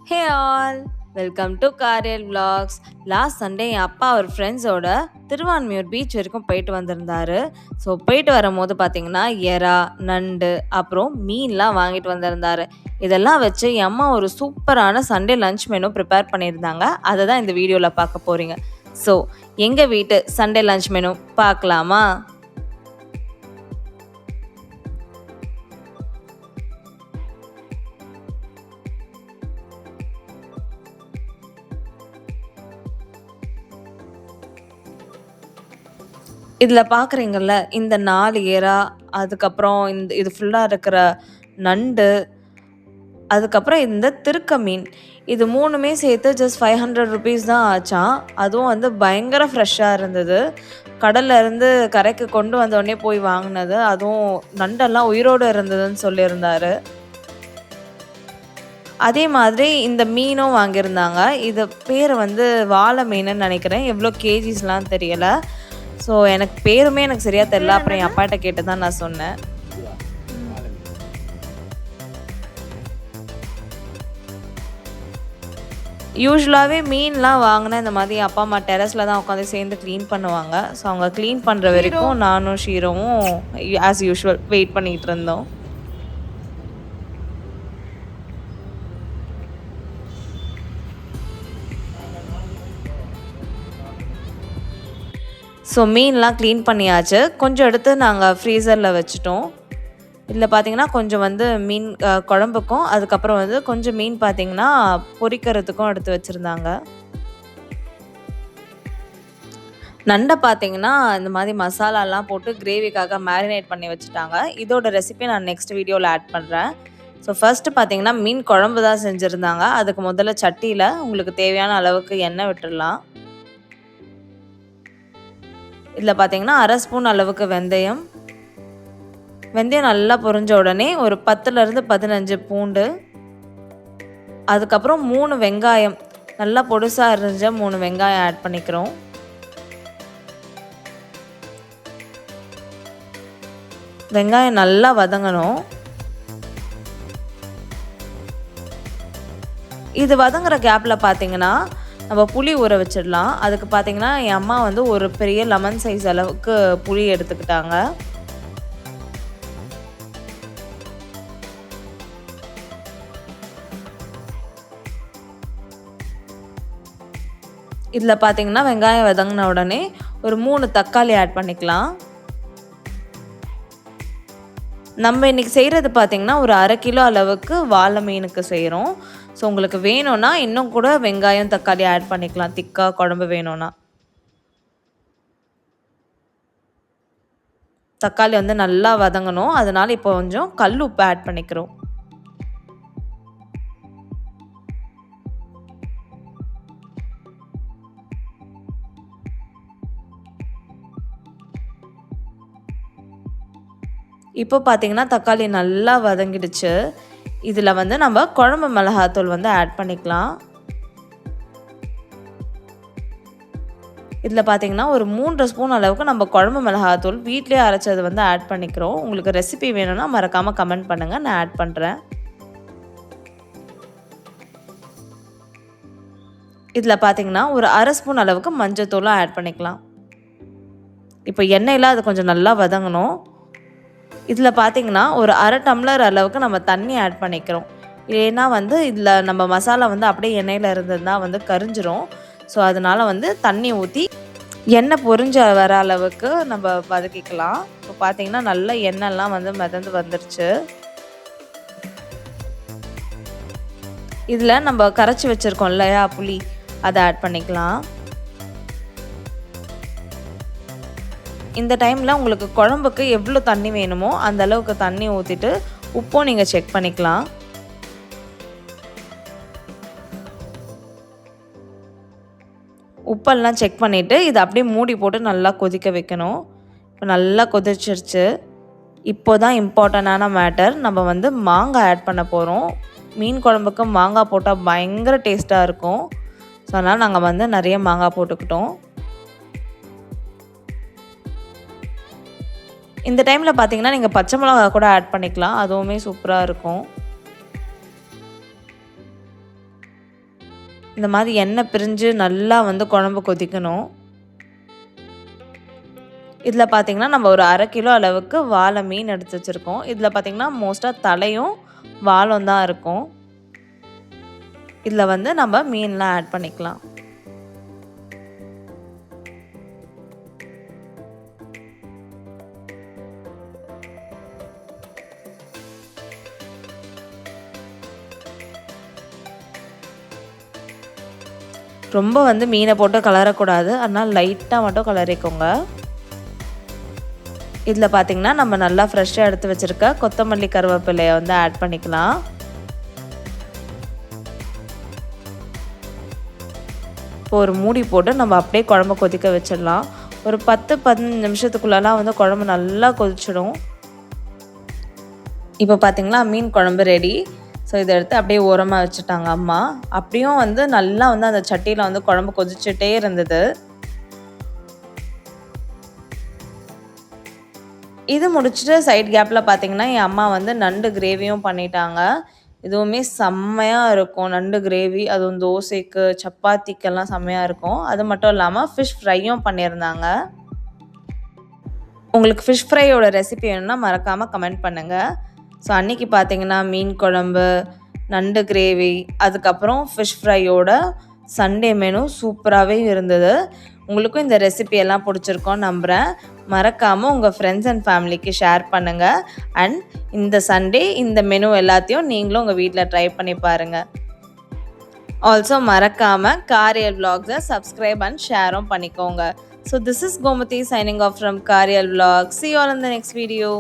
Hey all, welcome to காரியல் vlogs. Last Sunday என் அப்பா அவர் ஃப்ரெண்ட்ஸோட திருவான்மியூர் பீச் வரைக்கும் போயிட்டு வந்திருந்தாரு. ஸோ போயிட்டு வரும்போது பார்த்தீங்கன்னா எறா, நண்டு, அப்புறம் மீன்லாம் வாங்கிட்டு வந்திருந்தாரு. இதெல்லாம் வச்சு என் அம்மா ஒரு சூப்பரான சண்டே லஞ்ச் மெனு ப்ரிப்பேர் பண்ணியிருந்தாங்க. அதை தான் இந்த வீடியோவில் பார்க்க போகிறீங்க. ஸோ எங்கள் வீட்டு சண்டே லஞ்ச் மெனு பார்க்கலாமா? இதில பார்க்குறீங்கள்ல, இந்த 4 எறா, அதுக்கப்புறம் இது ஃபுல்லா இருக்கிற நண்டு, அதுக்கப்புறம் இந்த திருக்க மீன். இது 3மே சேர்த்து ஜஸ்ட் ₹500 தான் ஆச்சாம். அதுவும் வந்து பயங்கர ஃப்ரெஷ்ஷா இருந்தது. கடல்ல இருந்து கரைக்கு கொண்டு வந்தோனே போய் வாங்குனது. அதுவும் நண்டெல்லாம் உயிரோட இருந்ததுன்னு சொல்லியிருந்தாரு. அதே மாதிரி இந்த மீனும் வாங்கியிருந்தாங்க. இது பேரு வந்து வாள மீனுன்னு நெனைக்கிறேன். எவ்வளோ கேஜிஸ்லாம் தெரியல. ஸோ எனக்கு பேருமே எனக்கு சரியா தெரியல. அப்புறம் என் அப்பாட்ட கேட்டு தான் நான் சொன்னேன். யூசுவலாவே மீன்லாம் வாங்குனா இந்த மாதிரி அப்பா, அம்மா டெர்ரஸ்ல தான் உட்காந்து சேர்ந்து கிளீன் பண்ணுவாங்க. ஸோ அவங்க கிளீன் பண்ற வரைக்கும் நானும் ஷீரோவும் ஆஸ் யூசுவல் வெயிட் பண்ணிட்டு இருந்தோம். ஸோ மீன்லாம் க்ளீன் பண்ணியாச்சு. கொஞ்சம் எடுத்து நாங்கள் ஃப்ரீசரில் வச்சுட்டோம். இதில் பார்த்தீங்கன்னா கொஞ்சம் வந்து மீன் குழம்புக்கும், அதுக்கப்புறம் வந்து கொஞ்சம் மீன் பார்த்தீங்கன்னா பொரிக்கிறதுக்கும் எடுத்து வச்சுருந்தாங்க. நண்டை பார்த்தீங்கன்னா இந்த மாதிரி மசாலாலாம் போட்டு கிரேவிக்காக மேரினேட் பண்ணி வச்சுட்டாங்க. இதோட ரெசிபி நான் நெக்ஸ்ட் வீடியோவில் ஆட் பண்ணுறேன். ஸோ ஃபர்ஸ்ட்டு பார்த்தீங்கன்னா மீன் குழம்பு தான் செஞ்சுருந்தாங்க. அதுக்கு முதல்ல சட்டியில் உங்களுக்கு தேவையான அளவுக்கு எண்ணெய் விட்டுடலாம். இதில் பார்த்தீங்கன்னா 1/2 ஸ்பூன் அளவுக்கு வெந்தயம். வெந்தயம் நல்லா பொரிஞ்ச உடனே ஒரு 10லேருந்து 15 பூண்டு, அதுக்கப்புறம் 3 வெங்காயம், நல்லா பொடுசாக அரிஞ்ச 3 வெங்காயம் ஆட் பண்ணிக்கிறோம். வெங்காயம் நல்லா வதங்கணும். இது வதங்குற கேப்பில் பார்த்தீங்கன்னா நம்ம புளி ஊற வச்சிடலாம். அதுக்கு பார்த்தீங்கன்னா என் அம்மா வந்து ஒரு பெரிய லெமன் சைஸ் அளவுக்கு புளி எடுத்துக்கிட்டாங்க. இதில் பார்த்தீங்கன்னா வெங்காயம் வதங்கின உடனே ஒரு 3 தக்காளி ஆட் பண்ணிக்கலாம். நம்ம இன்றைக்கி செய்கிறது பார்த்திங்கன்னா ஒரு 1/2 கிலோ அளவுக்கு வாளை மீனுக்கு செய்கிறோம். ஸோ உங்களுக்கு வேணும்னா இன்னும் கூட வெங்காயம் தக்காளி ஆட் பண்ணிக்கலாம், திக்காக குழம்பு வேணும்னா. தக்காளி வந்து நல்லா வதங்கணும். அதனால் இப்போ கொஞ்சம் கல் உப்பு ஆட் பண்ணிக்கிறோம். இப்போ பார்த்தீங்கன்னா தக்காளி நல்லா வதங்கிடுச்சு. இதில் வந்து நம்ம குழம்பு மிளகாத்தூள் வந்து ஆட் பண்ணிக்கலாம். இதில் பார்த்தீங்கன்னா ஒரு 3 ஸ்பூன் அளவுக்கு நம்ம குழம்பு மிளகாத்தூள் வீட்டிலே அரைச்சது வந்து ஆட் பண்ணிக்கிறோம். உங்களுக்கு ரெசிபி வேணும்னா மறக்காமல் கமெண்ட் பண்ணுங்கள், நான் ஆட் பண்ணுறேன். இதில் பார்த்தீங்கன்னா ஒரு 1/2 ஸ்பூன் அளவுக்கு மஞ்சத்தூளும் ஆட் பண்ணிக்கலாம். இப்போ எண்ணெயில் அது கொஞ்சம் நல்லா வதங்கணும். இதில் பார்த்தீங்கன்னா ஒரு 1/2 டம்ளர் அளவுக்கு நம்ம தண்ணி ஆட் பண்ணிக்கிறோம். ஏன்னா வந்து இதில் நம்ம மசாலா வந்து அப்படியே எண்ணெயில் இருந்ததுன்னா வந்து கரிஞ்சிரும். ஸோ அதனால் வந்து தண்ணி ஊற்றி எண்ணெய் பொரிஞ்ச வர அளவுக்கு நம்ம வதக்கிக்கலாம். இப்போ பார்த்தீங்கன்னா நல்லா எண்ணெய்லாம் வந்து மிதந்து வந்துருச்சு. இதில் நம்ம கரைச்சி வச்சுருக்கோம் இல்லையா புளி, அதை ஆட் பண்ணிக்கலாம். இந்த டைமில் உங்களுக்கு குழம்புக்கு எவ்வளோ தண்ணி வேணுமோ அந்த அளவுக்கு தண்ணி ஊற்றிட்டு உப்பும் நீங்கள் செக் பண்ணிக்கலாம். உப்பெல்லாம் செக் பண்ணிவிட்டு இதை அப்படியே மூடி போட்டு நல்லா கொதிக்க வைக்கணும். இப்போ நல்லா கொதிச்சிருச்சு. இப்போ தான் இம்பார்ட்டண்டான மேட்டர், நம்ம வந்து மாங்காய் ஆட் பண்ண போகிறோம். மீன் குழம்புக்கு மாங்காய் போட்டால் பயங்கர டேஸ்ட்டாக இருக்கும். ஸோ அதனால் நாங்கள் வந்து நிறைய மாங்காய் போட்டுக்கிட்டோம். இந்த டைமில் பார்த்தீங்கன்னா நீங்கள் பச்சை மிளகா கூட ஆட் பண்ணிக்கலாம், அதுவுமே சூப்பராக இருக்கும். இந்த மாதிரி எண்ணெய் பிரிஞ்சு நல்லா வந்து குழம்பு கொதிக்கணும். இதில் பார்த்திங்கன்னா நம்ம ஒரு 1/2 கிலோ அளவுக்கு வாளை மீன் எடுத்து வச்சுருக்கோம். இதில் பார்த்திங்கன்னா மோஸ்ட்டாக தலையும் வாலும் தான் இருக்கும். இதில் வந்து நம்ம மீன்லாம் ஆட் பண்ணிக்கலாம். ரொம்ப வந்து மீனை போட்டு கலரக்கூடாது, அதனால் லைட்டாக மட்டும் கலரிக்கோங்க. இதில் பார்த்திங்கன்னா நம்ம நல்லா ஃப்ரெஷ்ஷாக எடுத்து வச்சுருக்க கொத்தமல்லி கருவேப்பிலையை வந்து ஆட் பண்ணிக்கலாம். இப்போ ஒரு மூடி போட்டு நம்ம அப்படியே குழம்பு கொதிக்க வச்சிடலாம். ஒரு 10-15 நிமிஷத்துக்குள்ளலாம் வந்து குழம்பு நல்லா கொதிச்சிடும். இப்போ பார்த்திங்களா மீன் குழம்பு ரெடி. ஸோ இதை எடுத்து அப்படியே ஓரமாக வச்சுட்டாங்க அம்மா. அப்படியும் வந்து நல்லா வந்து அந்த சட்டியில் வந்து குழம்பு கொதிச்சுட்டே இருந்தது. இது முடிச்சுட்டு சைட் கேப்பில் பார்த்திங்கன்னா என் அம்மா வந்து நண்டு கிரேவியும் பண்ணிட்டாங்க. இதுவுமே செம்மையாக இருக்கும் நண்டு கிரேவி. அதுவும் தோசைக்கு சப்பாத்திக்கெல்லாம் செம்மையாக இருக்கும். அது மட்டும் இல்லாமல் ஃபிஷ் ஃப்ரையும் பண்ணியிருந்தாங்க. உங்களுக்கு ஃபிஷ் ஃப்ரையோட ரெசிபி வேணும்னா மறக்காமல் கமெண்ட் பண்ணுங்கள். ஸோ அன்றைக்கி பார்த்திங்கன்னா மீன் குழம்பு, நண்டு கிரேவி, அதுக்கப்புறம் ஃபிஷ் ஃப்ரையோட சண்டே மெனு சூப்பராகவே இருந்தது. உங்களுக்கும் இந்த ரெசிபி எல்லாம் பிடிச்சிருக்கோன்னு நம்புகிறேன். மறக்காமல் உங்கள் ஃப்ரெண்ட்ஸ் அண்ட் ஃபேமிலிக்கு ஷேர் பண்ணுங்கள். அண்ட் இந்த சண்டே இந்த மெனு எல்லாத்தையும் நீங்களும் உங்கள் வீட்டில் ட்ரை பண்ணி பாருங்கள். ஆல்சோ மறக்காமல் காரியல் vlogs சப்ஸ்கிரைப் அண்ட் ஷேரும் பண்ணிக்கோங்க. So this is Gomathi signing off from Karyal Vlogs. See you all in the next video.